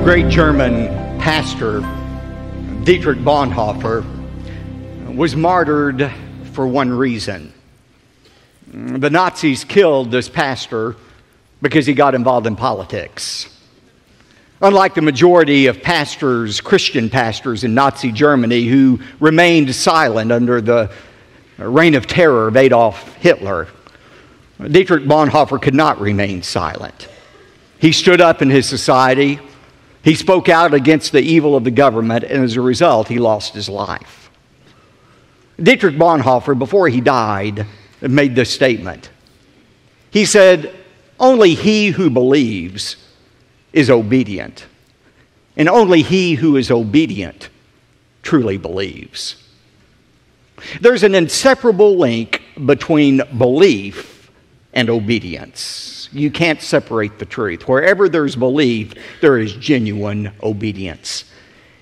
great German pastor, Dietrich Bonhoeffer, was martyred for one reason. The Nazis killed this pastor because he got involved in politics. Unlike the majority of pastors, Christian pastors in Nazi Germany who remained silent under the reign of terror of Adolf Hitler, Dietrich Bonhoeffer could not remain silent. He stood up in his society. He spoke out against the evil of the government, and as a result, he lost his life. Dietrich Bonhoeffer, before he died, made this statement. He said, "Only he who believes is obedient, and only he who is obedient truly believes." There's an inseparable link between belief and obedience. You can't separate the truth. Wherever there's belief, there is genuine obedience.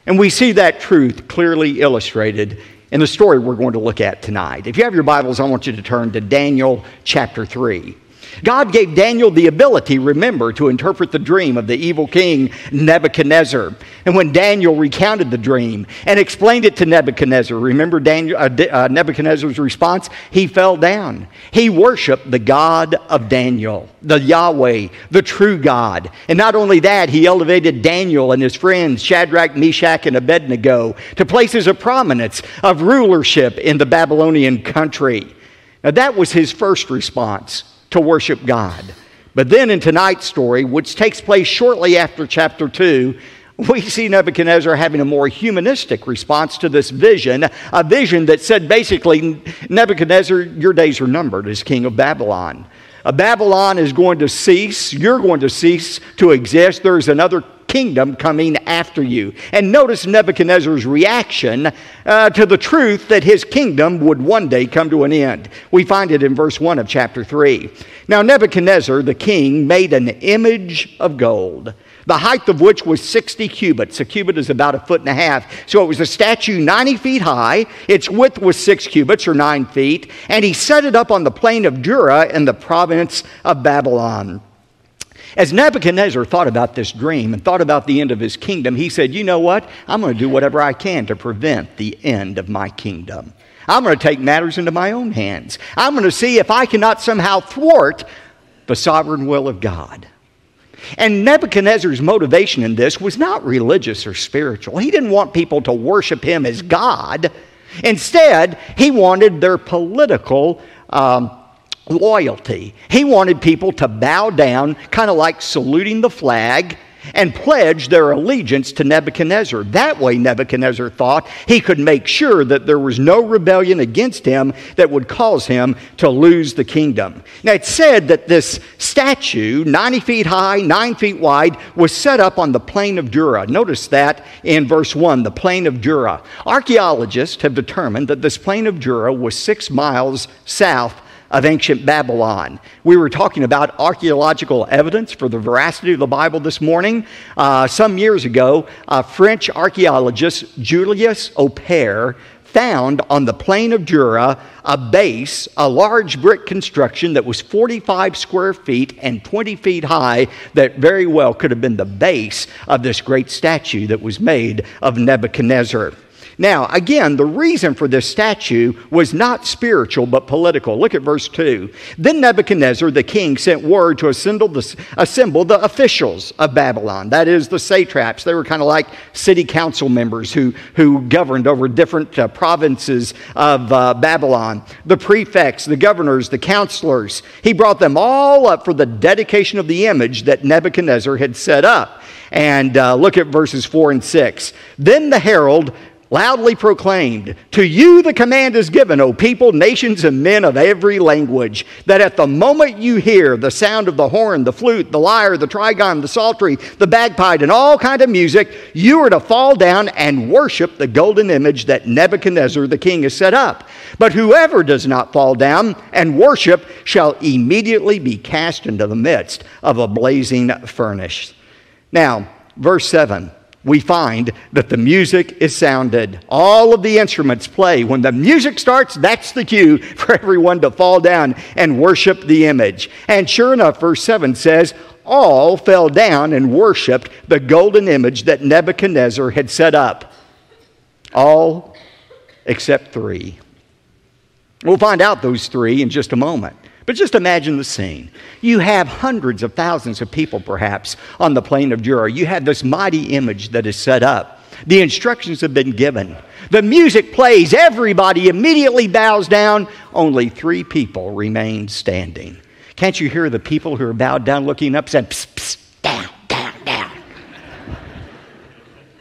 And we see that truth clearly illustrated in the story we're going to look at tonight. If you have your Bibles, I want you to turn to Daniel chapter 3. God gave Daniel the ability, remember, to interpret the dream of the evil king Nebuchadnezzar. And when Daniel recounted the dream and explained it to Nebuchadnezzar, remember Nebuchadnezzar's response? He fell down. He worshiped the God of Daniel, the Yahweh, the true God. And not only that, he elevated Daniel and his friends, Shadrach, Meshach, and Abednego, to places of prominence, of rulership in the Babylonian country. Now that was his first response, to worship God. But then in tonight's story, which takes place shortly after chapter 2, we see Nebuchadnezzar having a more humanistic response to this vision, a vision that said basically, Nebuchadnezzar, your days are numbered as king of Babylon. Babylon is going to cease. You're going to cease to exist. There's another kingdom coming after you. And notice Nebuchadnezzar's reaction to the truth that his kingdom would one day come to an end. We find it in verse 1 of chapter 3. Now Nebuchadnezzar, the king, made an image of gold, the height of which was 60 cubits. A cubit is about 1.5 feet. So it was a statue 90 feet high. Its width was 6 cubits, or 9 feet. And he set it up on the plain of Dura in the province of Babylon. As Nebuchadnezzar thought about this dream and thought about the end of his kingdom, he said, you know what? I'm going to do whatever I can to prevent the end of my kingdom. I'm going to take matters into my own hands. I'm going to see if I cannot somehow thwart the sovereign will of God. And Nebuchadnezzar's motivation in this was not religious or spiritual. He didn't want people to worship him as God. Instead, he wanted their political loyalty. He wanted people to bow down, kind of like saluting the flag, and pledge their allegiance to Nebuchadnezzar. That way, Nebuchadnezzar thought he could make sure that there was no rebellion against him that would cause him to lose the kingdom. Now, it's said that this statue, 90 feet high, 9 feet wide, was set up on the plain of Dura. Notice that in verse 1, the plain of Dura. Archaeologists have determined that this plain of Dura was 6 miles south of ancient Babylon. We were talking about archaeological evidence for the veracity of the Bible this morning. Some years ago, French archaeologist Julius Opère found on the plain of Dura a base, a large brick construction that was 45 square feet and 20 feet high that very well could have been the base of this great statue that was made of Nebuchadnezzar. Now, again, the reason for this statue was not spiritual, but political. Look at verse 2. Then Nebuchadnezzar, the king, sent word to assemble the officials of Babylon. That is, the satraps. They were kind of like city council members who governed over different provinces of Babylon. The prefects, the governors, the counselors. He brought them all up for the dedication of the image that Nebuchadnezzar had set up. And look at verses 4 and 6. Then the herald loudly proclaimed, "To you the command is given, O people, nations, and men of every language, that at the moment you hear the sound of the horn, the flute, the lyre, the trigon, the psaltery, the bagpipe, and all kind of music, you are to fall down and worship the golden image that Nebuchadnezzar the king has set up. But whoever does not fall down and worship shall immediately be cast into the midst of a blazing furnace." Now, verse 7. we find that the music is sounded. All of the instruments play. When the music starts, that's the cue for everyone to fall down and worship the image. And sure enough, verse 7 says, all fell down and worshiped the golden image that Nebuchadnezzar had set up. All except 3. We'll find out those 3 in just a moment. But just imagine the scene. You have hundreds of thousands of people, perhaps, on the plain of Jura. You have this mighty image that is set up. The instructions have been given. The music plays. Everybody immediately bows down. Only 3 people remain standing. Can't you hear the people who are bowed down looking up saying, psst, psst, down, down, down?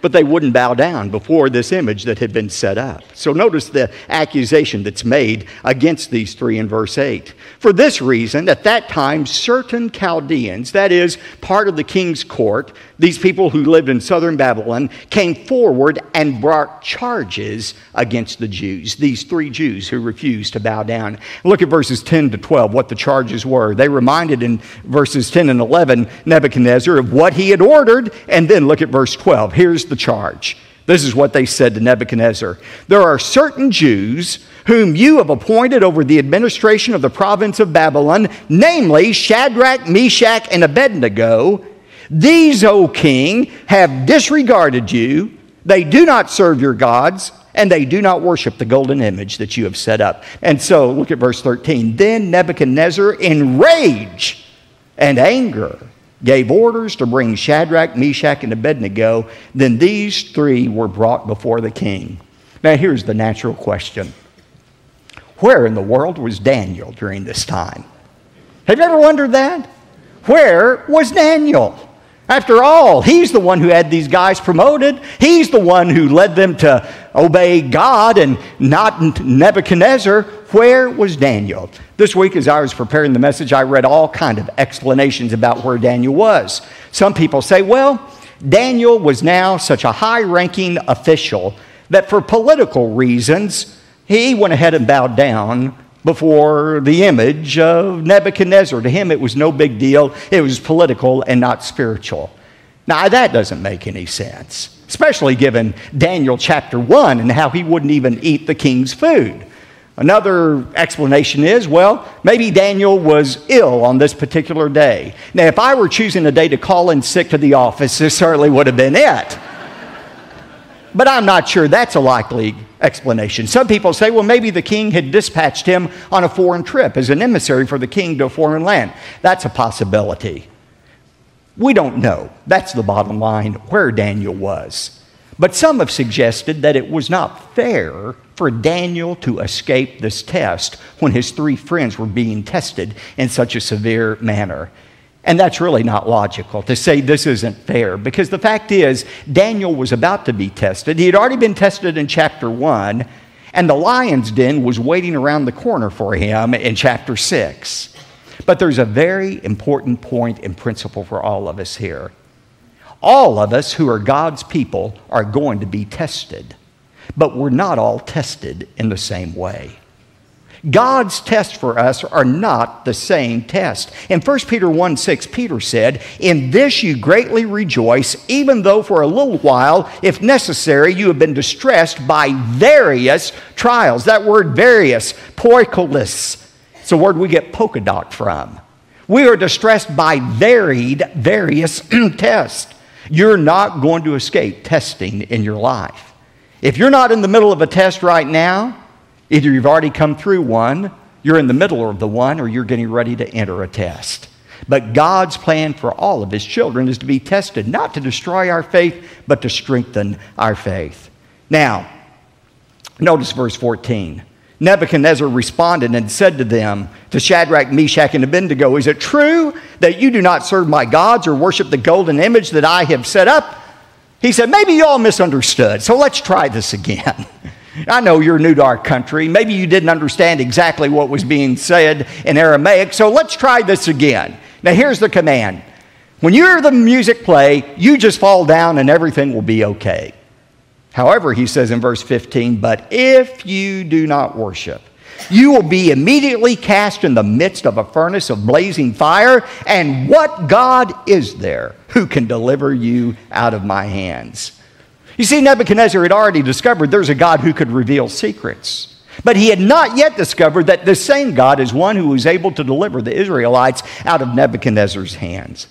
But they wouldn't bow down before this image that had been set up. So notice the accusation that's made against these 3 in verse 8. For this reason, at that time, certain Chaldeans, that is, part of the king's court, these people who lived in southern Babylon, came forward and brought charges against the Jews, these 3 Jews who refused to bow down. Look at verses 10 to 12, what the charges were. They reminded in verses 10 and 11 Nebuchadnezzar of what he had ordered, and then look at verse 12. Here's the charge. This is what they said to Nebuchadnezzar. There are certain Jews whom you have appointed over the administration of the province of Babylon, namely Shadrach, Meshach, and Abednego. These, O king, have disregarded you. They do not serve your gods, and they do not worship the golden image that you have set up. And so, look at verse 13. Then Nebuchadnezzar, in rage and anger, gave orders to bring Shadrach, Meshach, and Abednego. Then these 3 were brought before the king. Now here's the natural question. Where in the world was Daniel during this time? Have you ever wondered that? Where was Daniel? After all, he's the one who had these guys promoted. He's the one who led them to obey God and not Nebuchadnezzar. Where was Daniel? This week, as I was preparing the message, I read all kinds of explanations about where Daniel was. Some people say, well, Daniel was now such a high-ranking official that for political reasons, he went ahead and bowed down before the image of Nebuchadnezzar. To him, it was no big deal. It was political and not spiritual. Now, that doesn't make any sense, especially given Daniel chapter 1 and how he wouldn't even eat the king's food. Another explanation is, well, maybe Daniel was ill on this particular day. Now, if I were choosing a day to call in sick to the office, this certainly would have been it. But I'm not sure that's a likely explanation. Some people say, well, maybe the king had dispatched him on a foreign trip as an emissary for the king to a foreign land. That's a possibility. We don't know. That's the bottom line, where Daniel was. But some have suggested that it was not fair for Daniel to escape this test when his 3 friends were being tested in such a severe manner. And that's really not logical to say this isn't fair, because the fact is Daniel was about to be tested. He had already been tested in chapter 1, and the lion's den was waiting around the corner for him in chapter 6. But there's a very important point and principle for all of us here. All of us who are God's people are going to be tested, but we're not all tested in the same way. God's tests for us are not the same test. In 1 Peter 1:6, Peter said, "In this you greatly rejoice, even though for a little while, if necessary, you have been distressed by various trials." That word various, poikolis, it's a word we get polka dot from. We are distressed by various tests. You're not going to escape testing in your life. If you're not in the middle of a test right now, either you've already come through one, you're in the middle of the one, or you're getting ready to enter a test. But God's plan for all of His children is to be tested, not to destroy our faith, but to strengthen our faith. Now, notice verse 14. Nebuchadnezzar responded and said to them, to Shadrach, Meshach, and Abednego, "Is it true that you do not serve my gods or worship the golden image that I have set up?" He said, "Maybe you all misunderstood, so let's try this again." I know you're new to our country. Maybe you didn't understand exactly what was being said in Aramaic, so let's try this again. Now here's the command. When you hear the music play, you just fall down and everything will be okay. However, he says in verse 15, "But if you do not worship, You will be immediately cast in the midst of a furnace of blazing fire. And what God is there who can deliver you out of my hands? You see, Nebuchadnezzar had already discovered there's a God who could reveal secrets. But he had not yet discovered that this same God is one who was able to deliver the Israelites out of Nebuchadnezzar's hands.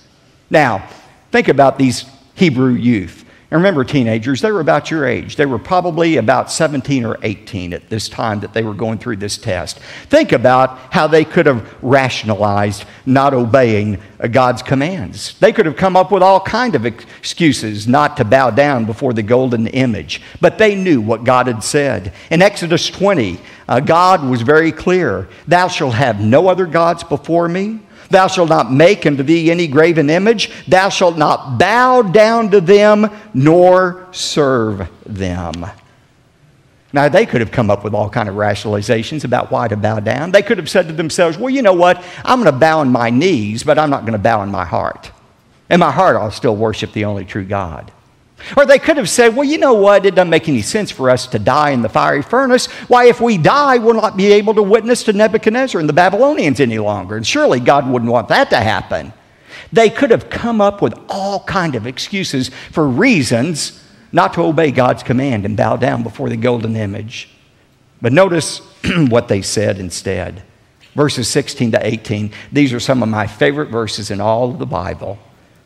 Now, think about these Hebrew youth. And remember, teenagers, they were about your age. They were probably about 17 or 18 at this time that they were going through this test. Think about how they could have rationalized not obeying God's commands. They could have come up with all kinds of excuses not to bow down before the golden image. But they knew what God had said. In Exodus 20, God was very clear. Thou shalt have no other gods before me. Thou shalt not make unto thee any graven image. Thou shalt not bow down to them, nor serve them. Now, they could have come up with all kinds of rationalizations about why to bow down. They could have said to themselves, well, you know what? I'm going to bow on my knees, but I'm not going to bow in my heart. In my heart, I'll still worship the only true God. Or they could have said, well, you know what? It doesn't make any sense for us to die in the fiery furnace. Why, if we die, we'll not be able to witness to Nebuchadnezzar and the Babylonians any longer. And surely God wouldn't want that to happen. They could have come up with all kinds of excuses for reasons not to obey God's command and bow down before the golden image. But notice what they said instead. Verses 16 to 18. These are some of my favorite verses in all of the Bible.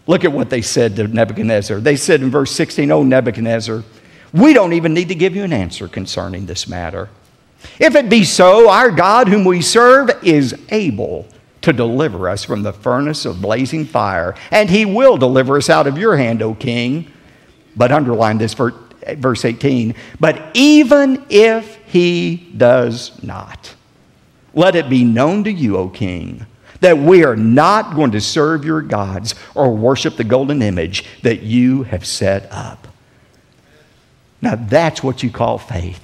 Look at what they said to Nebuchadnezzar. They said in verse 16, "O Nebuchadnezzar, we don't even need to give you an answer concerning this matter. If it be so, our God whom we serve is able to deliver us from the furnace of blazing fire, and he will deliver us out of your hand, O king." But underline this for verse 18. "But even if he does not, let it be known to you, O king, that we are not going to serve your gods or worship the golden image that you have set up." Now that's what you call faith.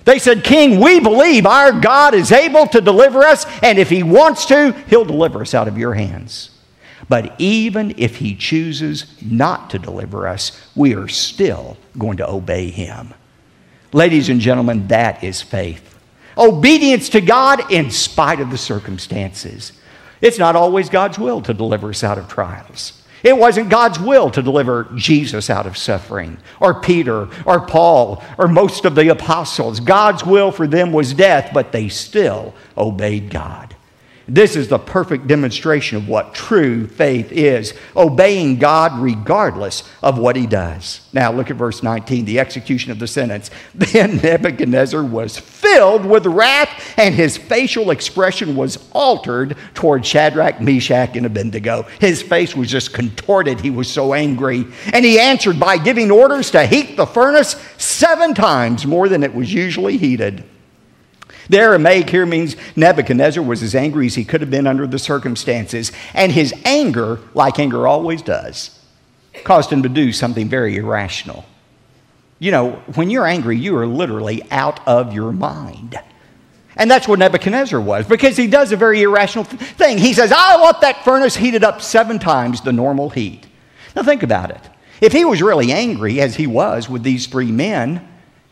They said, "King, we believe our God is able to deliver us, and if he wants to, he'll deliver us out of your hands. But even if he chooses not to deliver us, we are still going to obey him." Ladies and gentlemen, that is faith. Obedience to God in spite of the circumstances. It's not always God's will to deliver us out of trials. It wasn't God's will to deliver Jesus out of suffering, or Peter, or Paul, or most of the apostles. God's will for them was death, but they still obeyed God. This is the perfect demonstration of what true faith is, obeying God regardless of what he does. Now look at verse 19, the execution of the sentence. "Then Nebuchadnezzar was filled with wrath, and his facial expression was altered toward Shadrach, Meshach, and Abednego." His face was just contorted. He was so angry. And he answered by giving orders to heat the furnace 7 times more than it was usually heated. The Aramaic here means Nebuchadnezzar was as angry as he could have been under the circumstances. And his anger, like anger always does, caused him to do something very irrational. You know, when you're angry, you are literally out of your mind. And that's what Nebuchadnezzar was, because he does a very irrational thing. He says, "I want that furnace heated up 7 times the normal heat." Now think about it. If he was really angry, as he was with these 3 men,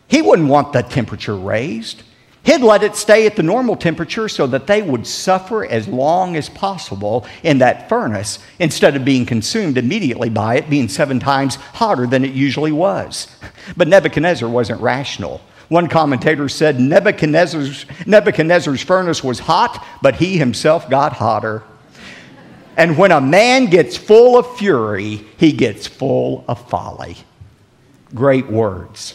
he wouldn't want the temperature raised. He'd let it stay at the normal temperature so that they would suffer as long as possible in that furnace instead of being consumed immediately by it being 7 times hotter than it usually was. But Nebuchadnezzar wasn't rational. One commentator said Nebuchadnezzar's furnace was hot, but he himself got hotter. And when a man gets full of fury, he gets full of folly. Great words.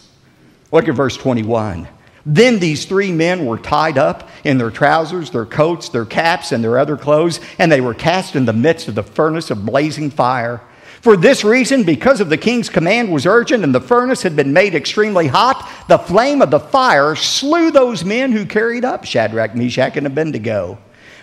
Look at verse 21. "Then these 3 men were tied up in their trousers, their coats, their caps, and their other clothes, and they were cast in the midst of the furnace of blazing fire. For this reason, because of the king's command was urgent and the furnace had been made extremely hot, the flame of the fire slew those men who carried up Shadrach, Meshach, and Abednego.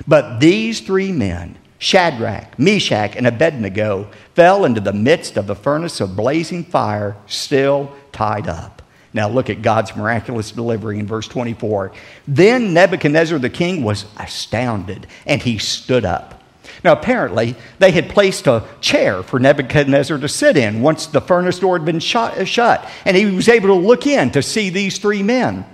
But these 3 men, Shadrach, Meshach, and Abednego, fell into the midst of the furnace of blazing fire, still tied up." Now look at God's miraculous delivery in verse 24. "Then Nebuchadnezzar the king was astounded, and he stood up." Now apparently they had placed a chair for Nebuchadnezzar to sit in once the furnace door had been shut, and he was able to look in to see these 3 men.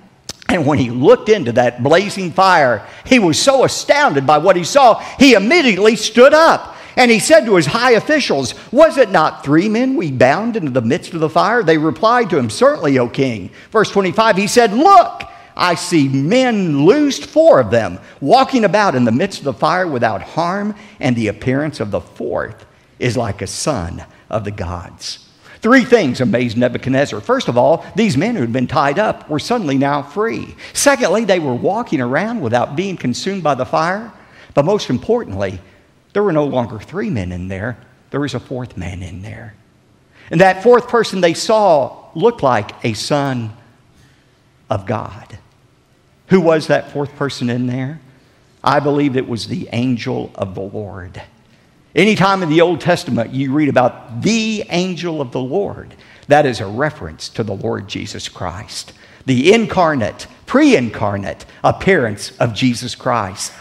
And when he looked into that blazing fire, he was so astounded by what he saw, he immediately stood up. And he said to his high officials, "Was it not 3 men we bound into the midst of the fire?" They replied to him, "Certainly, O king." Verse 25, he said, "Look, I see men loosed, 4 of them, walking about in the midst of the fire without harm, and the appearance of the 4th is like a son of the gods." 3 things amazed Nebuchadnezzar. First of all, these men who had been tied up were suddenly now free. Secondly, they were walking around without being consumed by the fire. But most importantly, there were no longer 3 men in there. There was a 4th man in there. And that 4th person they saw looked like a son of God. Who was that 4th person in there? I believe it was the angel of the Lord. Anytime in the Old Testament you read about the angel of the Lord, that is a reference to the Lord Jesus Christ. The incarnate, pre-incarnate appearance of Jesus Christ.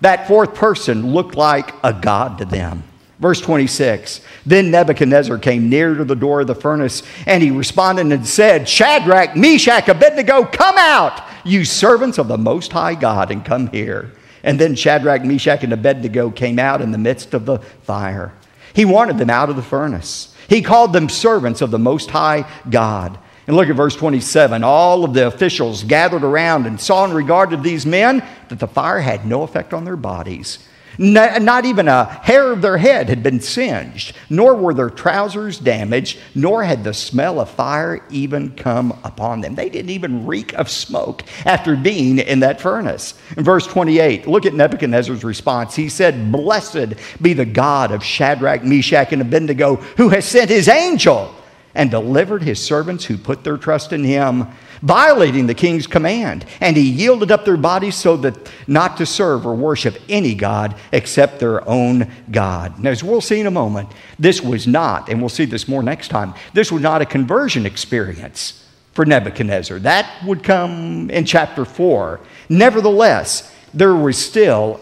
That 4th person looked like a god to them. Verse 26, then Nebuchadnezzar came near to the door of the furnace, and he responded and said, "Shadrach, Meshach, Abednego, come out, you servants of the Most High God, and come here." And then Shadrach, Meshach, and Abednego came out in the midst of the fire. He wanted them out of the furnace. He called them servants of the Most High God. And look at verse 27. All of the officials gathered around and saw in regard to these men that the fire had no effect on their bodies. Not even a hair of their head had been singed, nor were their trousers damaged, nor had the smell of fire even come upon them. They didn't even reek of smoke after being in that furnace. In verse 28, look at Nebuchadnezzar's response. He said, "Blessed be the God of Shadrach, Meshach, and Abednego, who has sent his angel and delivered his servants who put their trust in him, violating the king's command. And he yielded up their bodies so that not to serve or worship any god except their own God." Now, as we'll see in a moment, this was not, and we'll see this more next time, this was not a conversion experience for Nebuchadnezzar. That would come in chapter 4. Nevertheless, there was still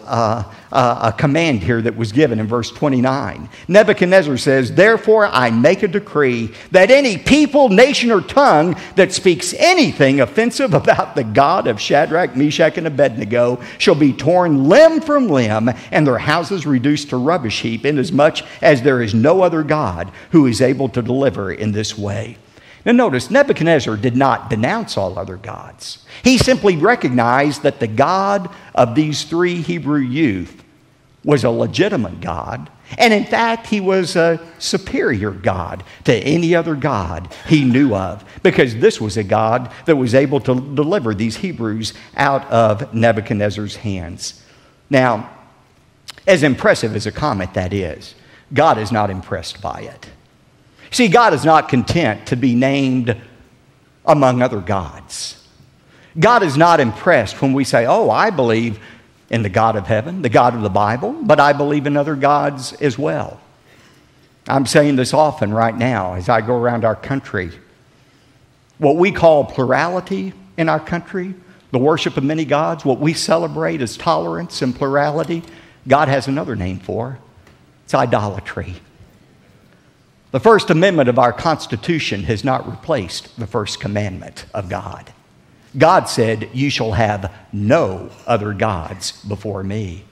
a command here that was given in verse 29. Nebuchadnezzar says, "Therefore I make a decree that any people, nation, or tongue that speaks anything offensive about the God of Shadrach, Meshach, and Abednego shall be torn limb from limb, and their houses reduced to rubbish heap, inasmuch as there is no other God who is able to deliver in this way." Now notice, Nebuchadnezzar did not denounce all other gods. He simply recognized that the God of these 3 Hebrew youth was a legitimate God. And in fact, he was a superior God to any other God he knew of, because this was a God that was able to deliver these Hebrews out of Nebuchadnezzar's hands. Now, as impressive as a comment that is, God is not impressed by it. See, God is not content to be named among other gods. God is not impressed when we say, "Oh, I believe in the God of heaven, the God of the Bible, but I believe in other gods as well." I'm saying this often right now as I go around our country. What we call plurality in our country, the worship of many gods, what we celebrate as tolerance and plurality, God has another name for. It's idolatry. The First Amendment of our Constitution has not replaced the first commandment of God. God said, "You shall have no other gods before me."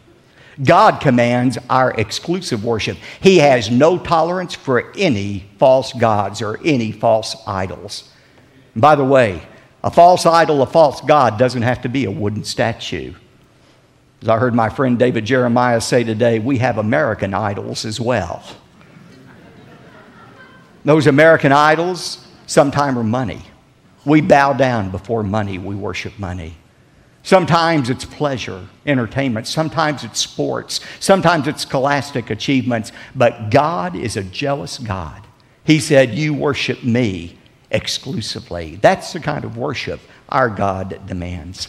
God commands our exclusive worship. He has no tolerance for any false gods or any false idols. And by the way, a false idol, a false god doesn't have to be a wooden statue. As I heard my friend David Jeremiah say today, we have American idols as well. Those American idols sometimes are money. We bow down before money. We worship money. Sometimes it's pleasure, entertainment. Sometimes it's sports. Sometimes it's scholastic achievements. But God is a jealous God. He said, "You worship me exclusively." That's the kind of worship our God demands.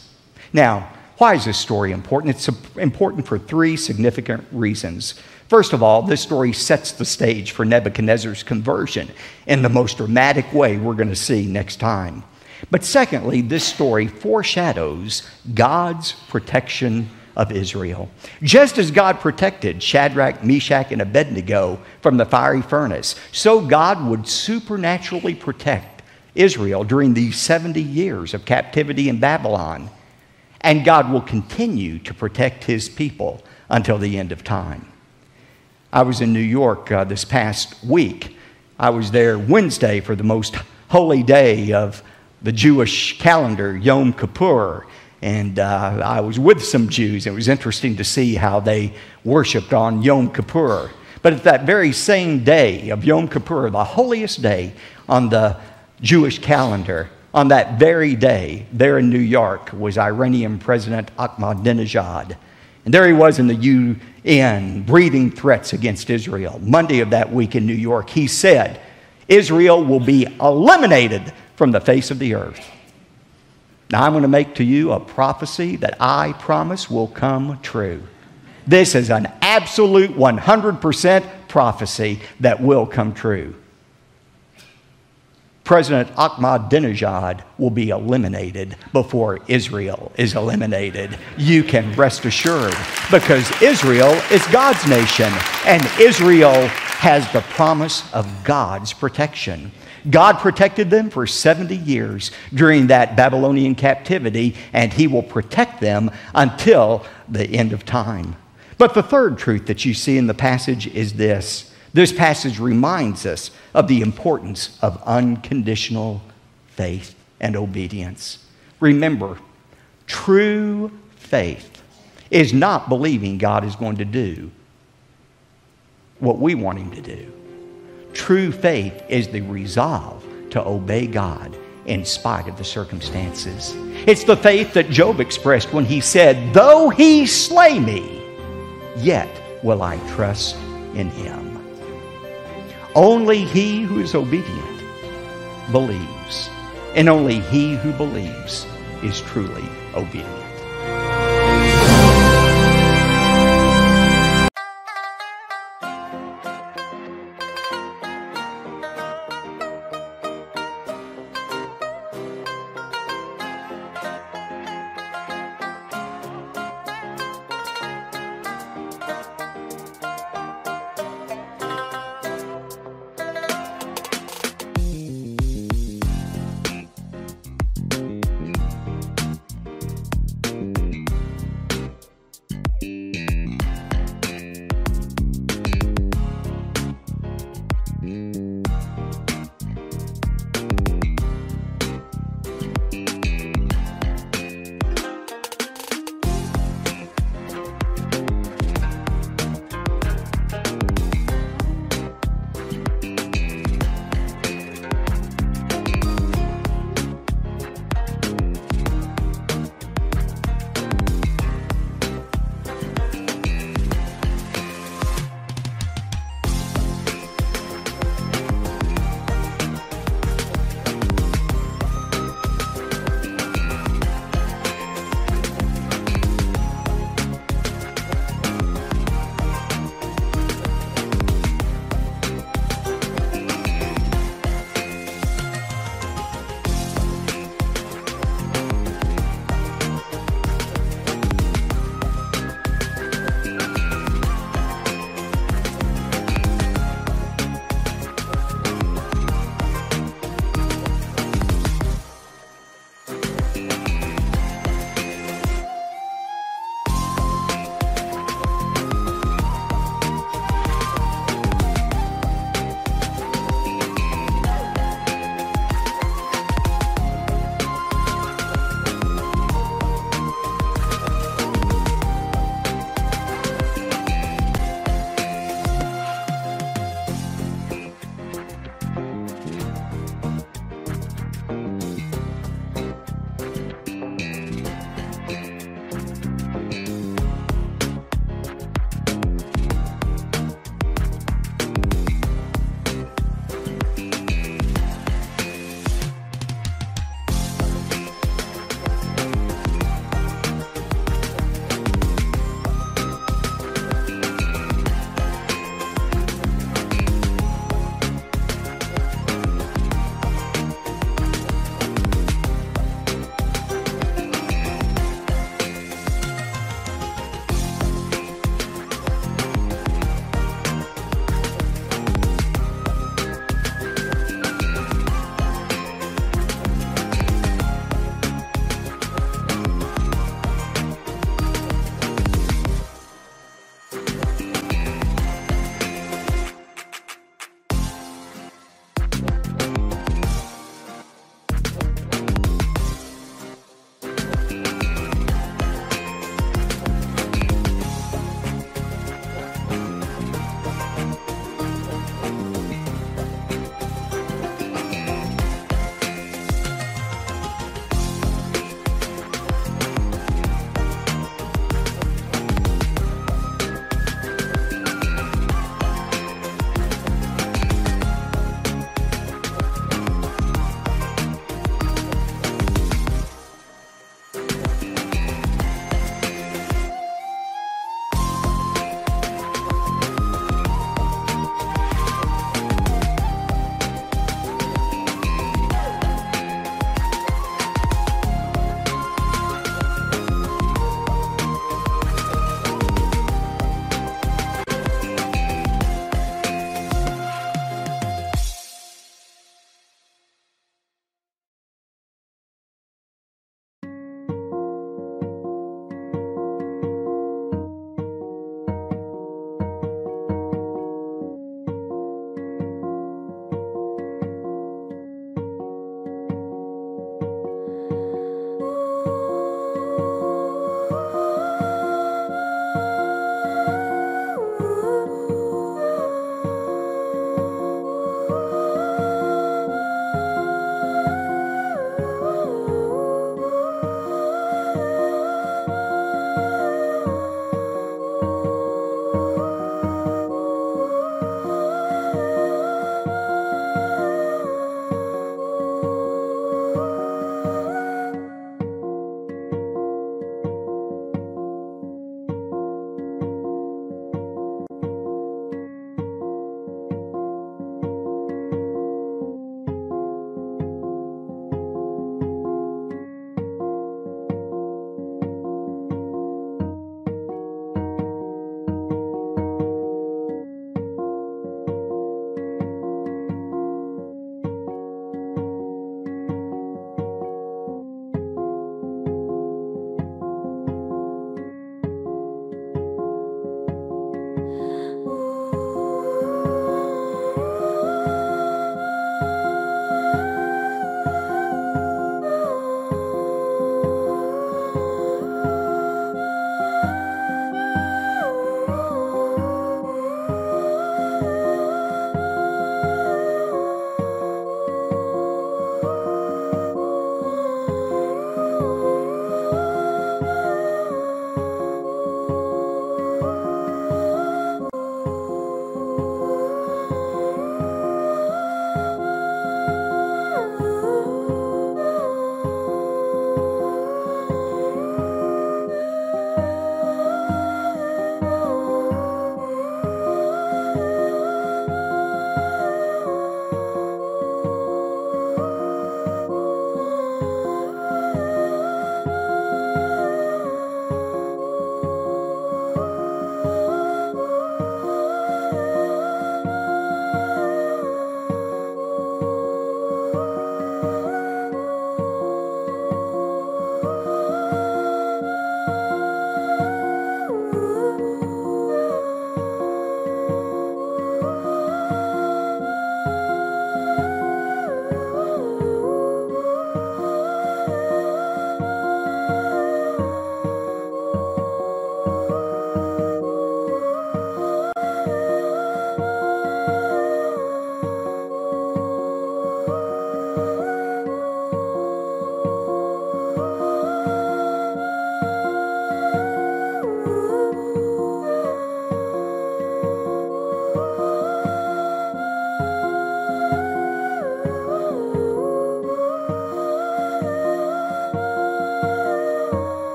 Now, why is this story important? It's important for 3 significant reasons. First of all, this story sets the stage for Nebuchadnezzar's conversion in the most dramatic way we're going to see next time. But secondly, this story foreshadows God's protection of Israel. Just as God protected Shadrach, Meshach, and Abednego from the fiery furnace, so God would supernaturally protect Israel during these 70 years of captivity in Babylon. And God will continue to protect his people until the end of time. I was in New York this past week. I was there Wednesday for the most holy day of the Jewish calendar, Yom Kippur. And I was with some Jews. It was interesting to see how they worshiped on Yom Kippur. But at that very same day of Yom Kippur, the holiest day on the Jewish calendar, on that very day, there in New York, was Iranian President Ahmadinejad. And there he was in the UN, breathing threats against Israel. Monday of that week in New York, he said, Israel will be eliminated from the face of the earth. Now, I'm going to make to you a prophecy that I promise will come true. This is an absolute 100% prophecy that will come true. President Ahmadinejad will be eliminated before Israel is eliminated. You can rest assured, because Israel is God's nation, and Israel has the promise of God's protection. God protected them for 70 years during that Babylonian captivity, and he will protect them until the end of time. But the third truth that you see in the passage is this. This passage reminds us of the importance of unconditional faith and obedience. Remember, true faith is not believing God is going to do what we want him to do. True faith is the resolve to obey God in spite of the circumstances. It's the faith that Job expressed when he said, though he slay me, yet will I trust in him. Only he who is obedient believes, and only he who believes is truly obedient.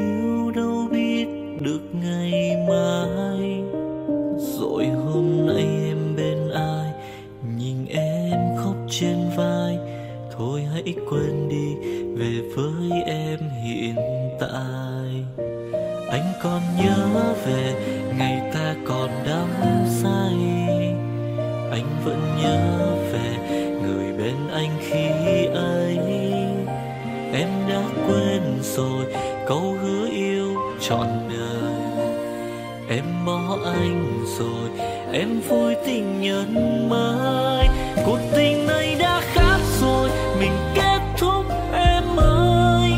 yêu đâu biết được ngày mai. Rồi hôm nay em bên ai, nhìn em khóc trên vai. Thôi hãy quên đi, về với em hiện tại. Anh còn nhớ về ngày ta còn đắm say. Anh vẫn nhớ về người bên anh khi ấy. Em đã quên rồi câu hứa yêu trọn đời. Em bỏ anh rồi, em vui tình nhân mới. Cuộc tình này đã khác rồi, mình kết thúc em ơi.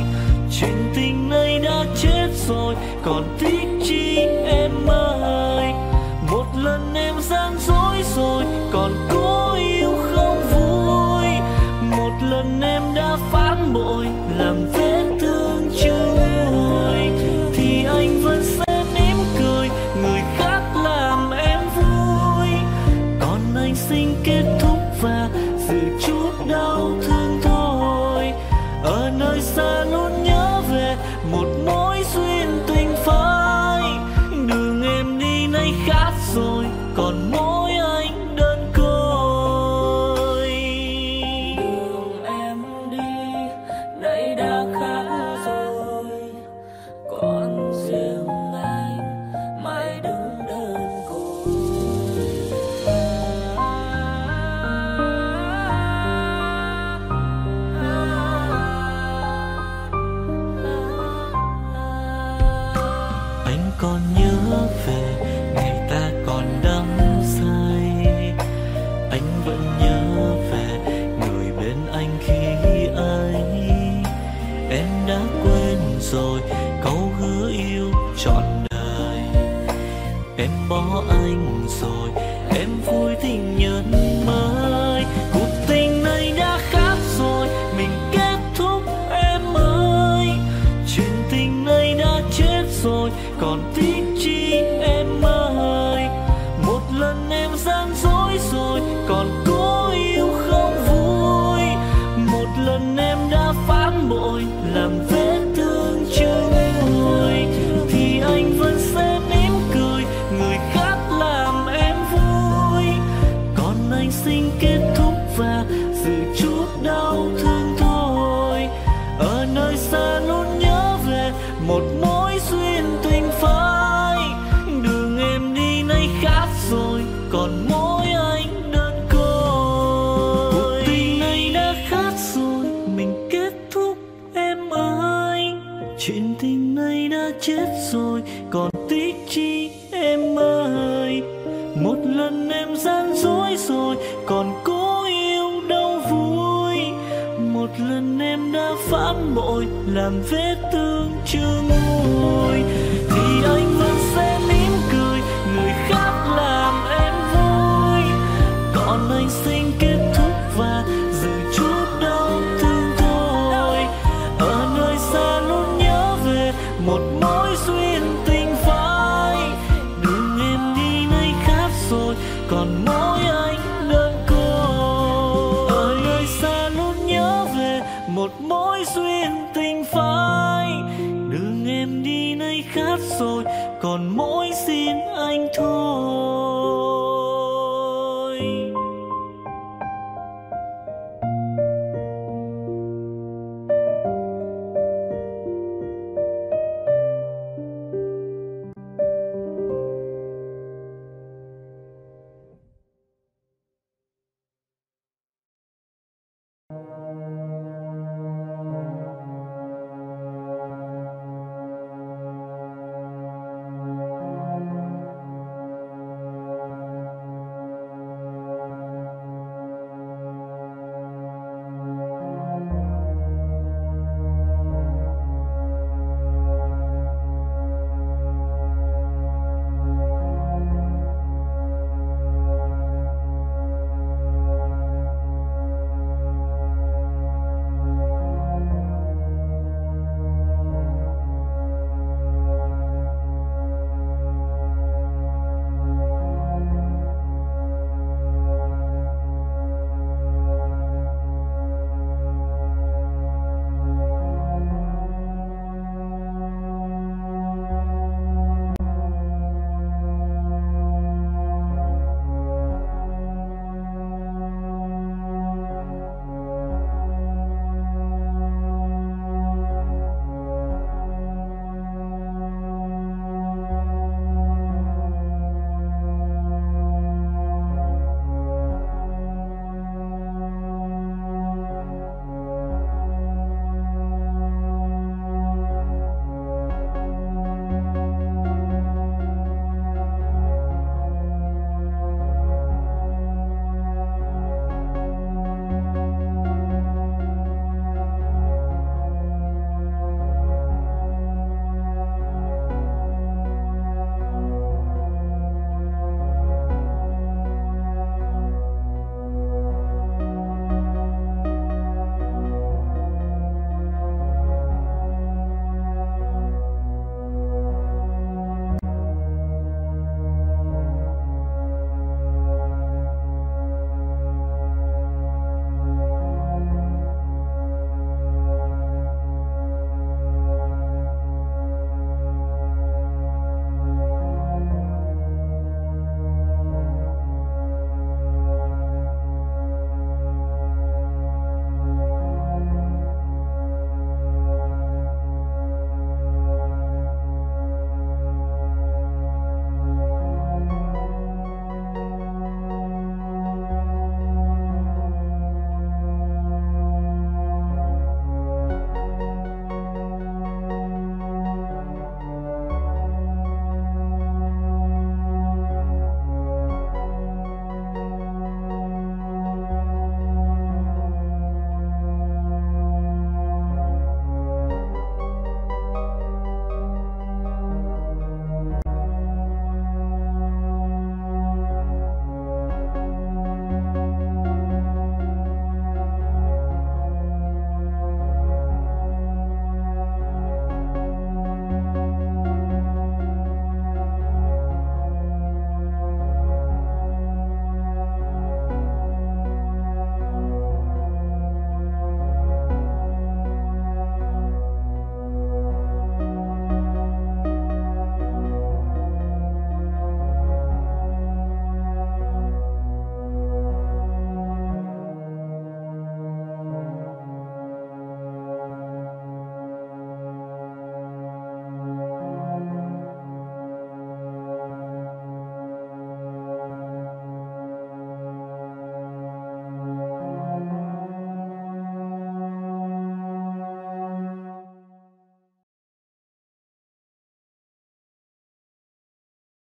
Chuyện tình này đã chết rồi, còn tiếc chi em ơi. Một lần em gian dối rồi, còn cố yêu không vui. Một lần em đã phản bội, làm vết thương chưa nguôi. Thì anh vẫn sẽ mỉm cười, người khác làm em vui. Còn anh xin kết thúc và giữ chút đau thương thôi. Ở nơi xa luôn nhớ về một mối duyên tình phai. Đường em đi nay khác rồi, còn mỗi anh đơn côi. Đường em đi nay đã khác rồi, còn riêng anh mãi đứng đơn côi. Anh còn nhớ về ngày ta còn đắm say. Anh vẫn nhớ về người bên anh khi ấy. Em đã quên rồi câu hứa yêu trọn đời. Em bỏ anh rồi, em vui tình nhân mới. Cuộc tình này đã khác rồi, mình kết thúc em ơi. Chuyện tình này đã chết rồi, còn tiếc chi em ơi. Một lần em gian dối rồi, còn cố yêu không vui. Một lần em đã phản bội, làm vết thương chưa nguôi. Thì anh vẫn sẽ mỉm cười, người khác làm em vui. Còn anh xin kết thúc và giữ chút đau thương thôi. Ở nơi xa luôn nhớ về một mối duyên tình phai. Đường em đi nay khác rồi, còn mỗi anh đơn côi. Cuộc tình này đã khác rồi, mình kết thúc em ơi. Chuyện tình này đã chết rồi, còn tiếc chi em ơi. Một lần em gian dối rồi, còn cố yêu đâu vui. Một lần em đã phản bội, làm vết thương chưa nguôi. Thì anh vẫn sẽ mỉm cười, người khác làm em vui. Còn anh xin kết thúc và giữ chút đau thương thôi. Ở nơi xa luôn nhớ về một mối duyên tình phai. Đường em đi nay khác rồi, còn mỗi anh đơn côi. Ở nơi xa luôn nhớ về một mối duyên tình phai. Đường em đi nay khác rồi, còn mỗi xin anh thôi.